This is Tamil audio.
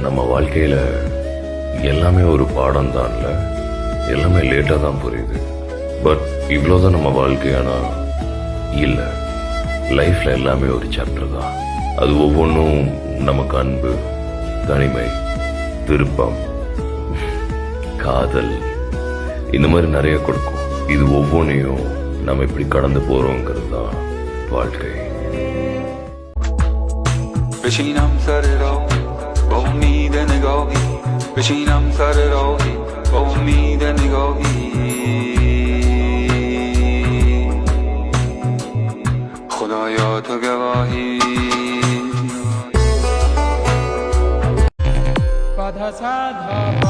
நம்ம வாழ்க்கையில எல்லாமே ஒரு பாடம் தான்ல. எல்லாமே லேட்டா தான் புரியுது. பட் இவ்வளோதான் நம்ம வாழ்க்கையானா இல்ல. லைஃப்ல எல்லாமே ஒரு சாப்டர் தான். அது ஒவ்வொன்றும் நமக்கு அன்பு, தனிமை, திருப்பம், காதல் இந்த மாதிரி நிறைய கொடுக்கும். இது ஒவ்வொன்றையும் நம்ம எப்படி கடந்து போறோங்கிறது தான் வாழ்க்கை. بشینم سر راهی با امید نگاهی بشینم سر راهی با امید نگاهی خدایا تو گواهی پادها سادها